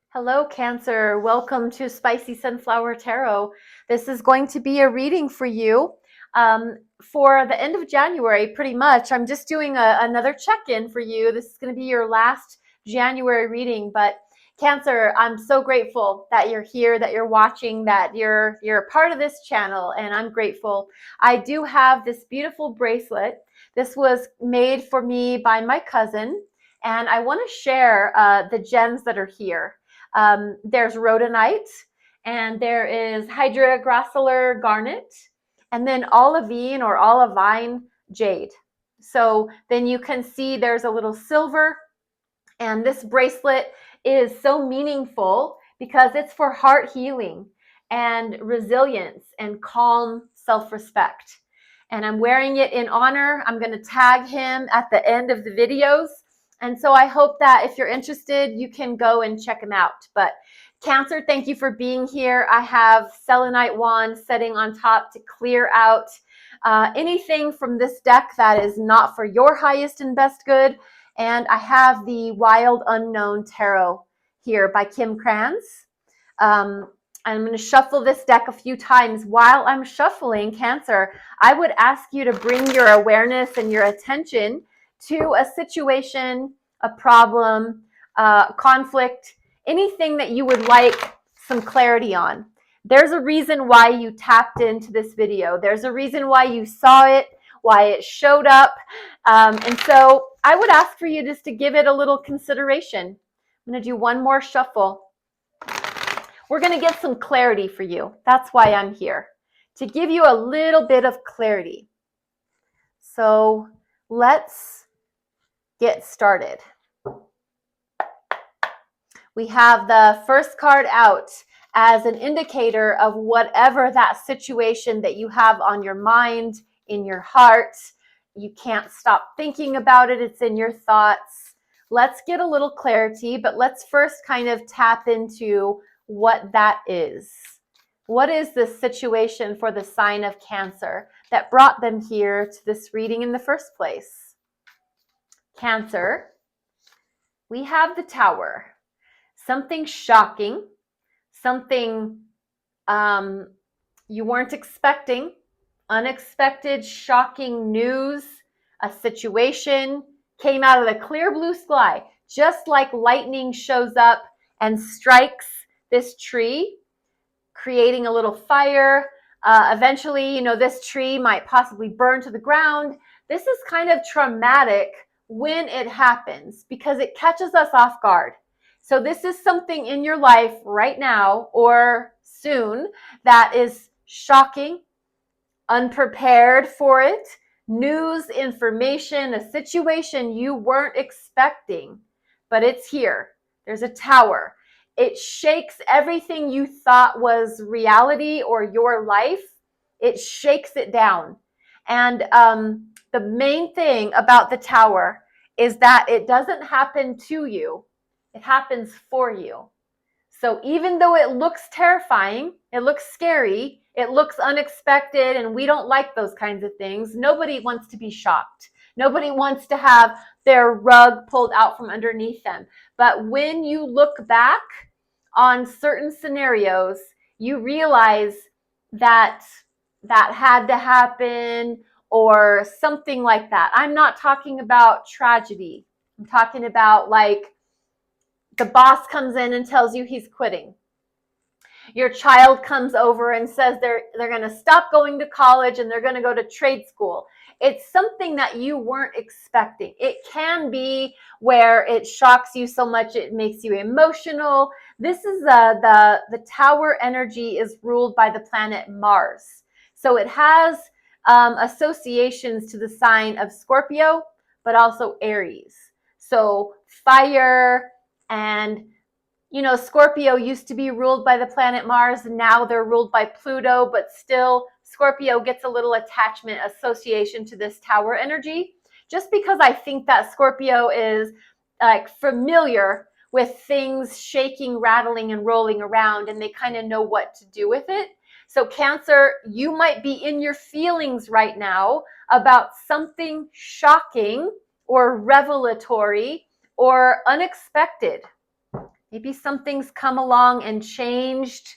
Hello, Cancer. Welcome to Spicy Sunflower Tarot. This is going to be a reading for you for the end of January, pretty much. I'm just doing another check-in for you. This is going to be your last January reading, but Cancer, I'm so grateful that you're here, that you're watching, that you're a part of this channel, and I'm grateful. I do have this beautiful bracelet. This was made for me by my cousin, and I want to share the gems that are here. There's rhodonite, and there is hydragrossular garnet, and then olivine or olivine jade. So then you can see there's a little silver, and this bracelet is so meaningful because it's for heart healing and resilience and calm self-respect. And I'm wearing it in honor. I'm going to tag him at the end of the videos. And so I hope that if you're interested, you can go and check him out. But Cancer, thank you for being here. I have selenite wand setting on top to clear out anything from this deck that is not for your highest and best good. And I have the Wild Unknown Tarot here by Kim Kranz. I'm going to shuffle this deck a few times. While I'm shuffling, Cancer, I would ask you to bring your awareness and your attention to a situation, a problem, conflict, anything that you would like some clarity on. There's a reason why you tapped into this video. There's a reason why you saw it, why it showed up. And so I would ask for you just to give it a little consideration. I'm going to do one more shuffle. We're going to get some clarity for you. That's why I'm here, to give you a little bit of clarity. So let's get started. We have the first card out as an indicator of whatever that situation that you have on your mind, in your heart. You can't stop thinking about it. It's in your thoughts. Let's get a little clarity, but let's first kind of tap into what that is. What is this situation for the sign of Cancer that brought them here to this reading in the first place? Cancer, we have the Tower. Something shocking, something you weren't expecting, unexpected, shocking news, a situation came out of the clear blue sky, just like lightning shows up and strikes this tree, creating a little fire. Eventually, this tree might possibly burn to the ground. This is kind of traumatic when it happens because it catches us off guard. So this is something in your life right now or soon that is shocking, unprepared for it, news, information, a situation you weren't expecting, but it's here. There's a Tower. It shakes everything you thought was reality or your life. It shakes it down. And the main thing about the Tower is that it doesn't happen to you. It happens for you. So even though it looks terrifying, it looks scary, it looks unexpected, and we don't like those kinds of things, nobody wants to be shocked. Nobody wants to have their rug pulled out from underneath them. But when you look back on certain scenarios, you realize that that had to happen or something like that. I'm not talking about tragedy. I'm talking about like the boss comes in and tells you he's quitting. Your child comes over and says they're going to stop going to college and they're going to go to trade school. It's something that you weren't expecting. It can be where it shocks you so much it makes you emotional. This is the Tower energy is ruled by the planet Mars. So it has associations to the sign of Scorpio, but also Aries. So fire, and Scorpio used to be ruled by the planet Mars. Now they're ruled by Pluto, but still Scorpio gets a little attachment association to this Tower energy, just because I think that Scorpio is like familiar with things shaking, rattling, and rolling around, and they kind of know what to do with it. So Cancer, you might be in your feelings right now about something shocking or revelatory or unexpected. Maybe something's come along and changed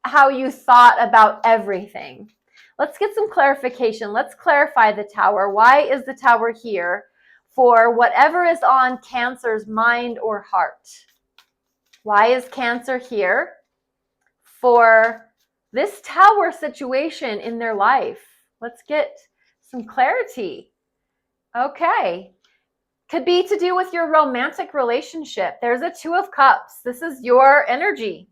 how you thought about everything. Let's get some clarification. Let's clarify the Tower. Why is the Tower here for whatever is on Cancer's mind or heart? Why is Cancer here for this Tower situation in their life? Let's get some clarity. Okay. Could be to do with your romantic relationship. There's a Two of Cups. This is your energy.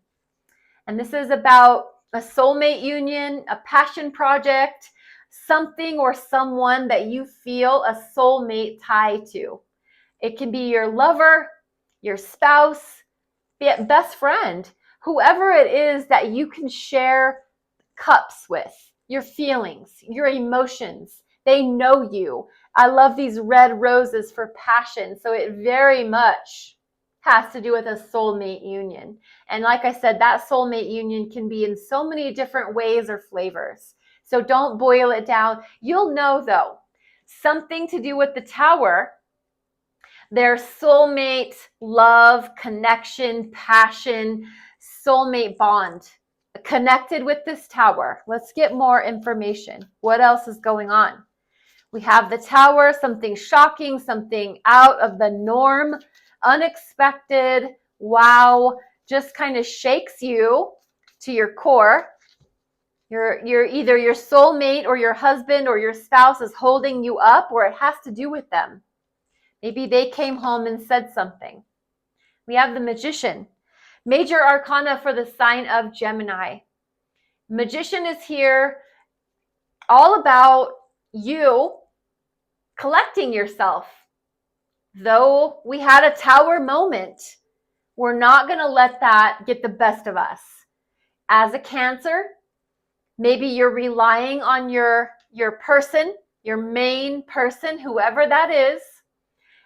And this is about a soulmate union, a passion project, something or someone that you feel a soulmate tie to. It can be your lover, your spouse, best friend, whoever it is that you can share cups with, your feelings, your emotions. They know you. I love these red roses for passion. So it very much has to do with a soulmate union. And like I said, that soulmate union can be in so many different ways or flavors. So don't boil it down. You'll know though, something to do with the Tower, their soulmate love, connection, passion, soulmate bond connected with this Tower. Let's get more information. What else is going on? We have the Tower, something shocking, something out of the norm, unexpected, wow, just kind of shakes you to your core. You're either your soulmate or your husband or your spouse is holding you up, or it has to do with them. Maybe they came home and said something. We have the Magician. Major Arcana for the sign of Gemini. Magician is here all about you collecting yourself. Though we had a Tower moment, we're not going to let that get the best of us. As a Cancer, maybe you're relying on your person, your main person, whoever that is,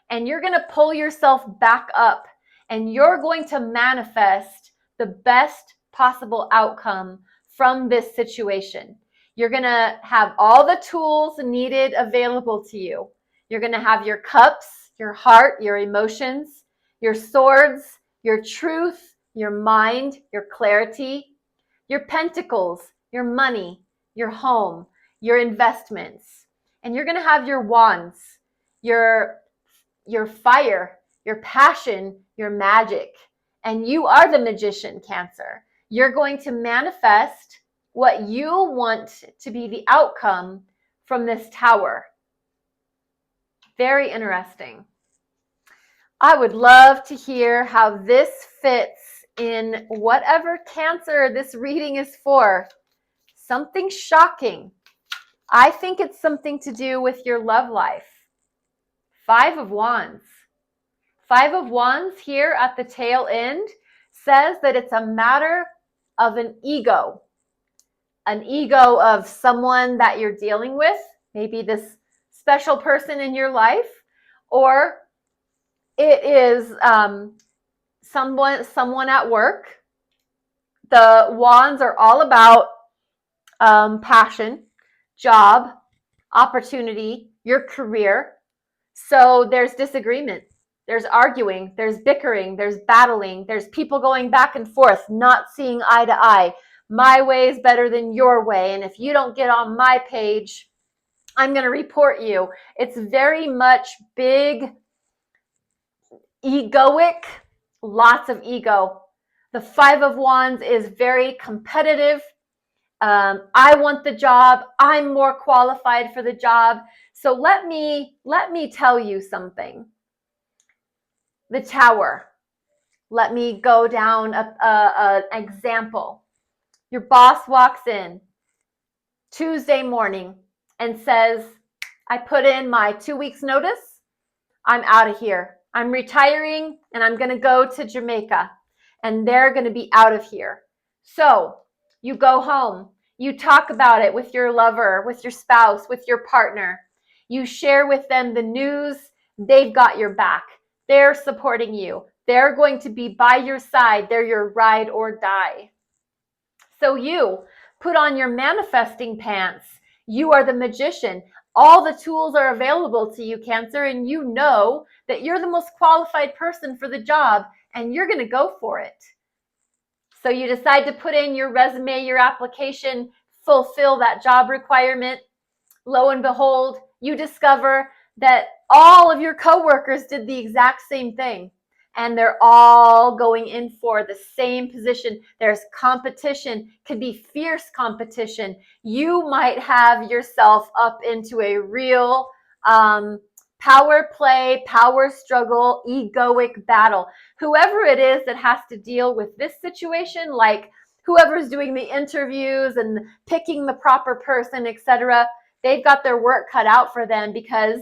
and you're going to pull yourself back up and you're going to manifest the best possible outcome from this situation. You're going to have all the tools needed available to you. You're going to have your cups, your heart, your emotions, your swords, your truth, your mind, your clarity, your pentacles, your money, your home, your investments. And you're going to have your wands, your fire, your passion, your magic. And you are the Magician, Cancer. You're going to manifest what you want to be the outcome from this Tower. Very interesting. I would love to hear how this fits in whatever Cancer this reading is for. Something shocking. I think it's something to do with your love life. Five of Wands. Five of Wands here at the tail end says that it's a matter of an ego of someone that you're dealing with, maybe this special person in your life, or it is someone at work. The Wands are all about passion, job, opportunity, your career. So there's disagreement, there's arguing, there's bickering, there's battling, there's people going back and forth, not seeing eye to eye. My way is better than your way, and if you don't get on my page, I'm going to report you. It's very much big, egoic, lots of ego. The Five of Wands is very competitive. I want the job. I'm more qualified for the job. So let me tell you something. The Tower. Let me go down an example. Your boss walks in Tuesday morning and says, I put in my 2 weeks notice. I'm out of here. I'm retiring and I'm going to go to Jamaica and they're going to be out of here. So you go home. You talk about it with your lover, with your spouse, with your partner. You share with them the news. They've got your back. They're supporting you. They're going to be by your side. They're your ride or die. So you put on your manifesting pants. You are the Magician. All the tools are available to you, Cancer, and you know that you're the most qualified person for the job, and you're going to go for it. So you decide to put in your resume, your application, fulfill that job requirement. Lo and behold, you discover that all of your coworkers did the exact same thing. And they're all going in for the same position. There's competition, could be fierce competition. You might have yourself up into a real power play, power struggle, egoic battle. Whoever it is that has to deal with this situation, like whoever's doing the interviews and picking the proper person, etc., they've got their work cut out for them, because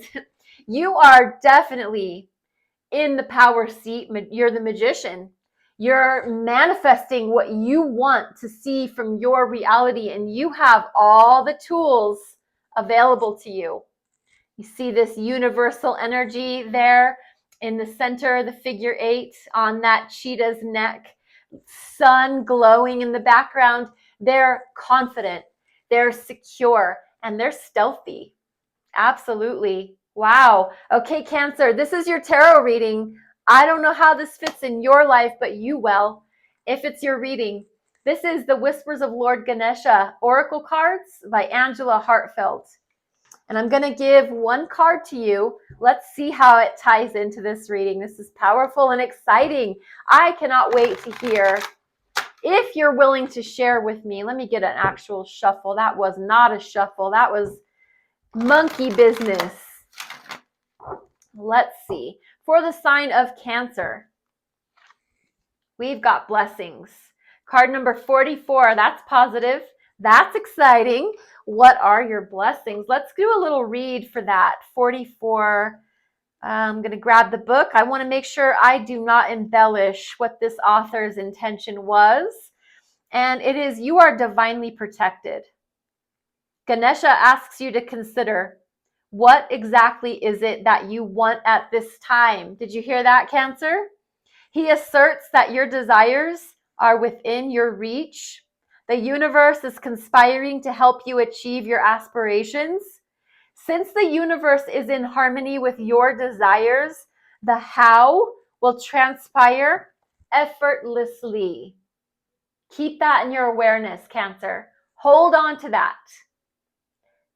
you are definitely in the power seat. You're the magician. You're manifesting what you want to see from your reality, and you have all the tools available to you. You see this universal energy there in the center, the figure 8 on that cheetah's neck, sun glowing in the background. They're confident, they're secure, and they're stealthy. Absolutely. Wow. Okay, Cancer, this is your tarot reading. I don't know how this fits in your life, but you will, if it's your reading. This is the Whispers of Lord Ganesha Oracle Cards by Angela Hartfeld. And I'm going to give one card to you. Let's see how it ties into this reading. This is powerful and exciting. I cannot wait to hear. If you're willing to share with me, let me get an actual shuffle. That was not a shuffle. That was monkey business. Let's see. For the sign of Cancer, we've got blessings. Card number 44, that's positive. That's exciting. What are your blessings? Let's do a little read for that. 44. I'm going to grab the book. I want to make sure I do not embellish what this author's intention was. And it is, you are divinely protected. Ganesha asks you to consider, what exactly is it that you want at this time? Did you hear that, Cancer? He asserts that your desires are within your reach. The universe is conspiring to help you achieve your aspirations. Since the universe is in harmony with your desires, the how will transpire effortlessly. Keep that in your awareness, Cancer. Hold on to that.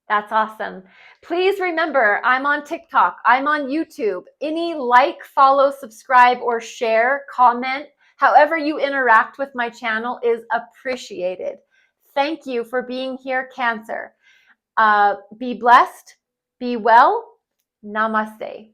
That's awesome. Please remember, I'm on TikTok. I'm on YouTube. Any like, follow, subscribe, or share, comment, however you interact with my channel is appreciated. Thank you for being here, Cancer. Be blessed. Be well. Namaste.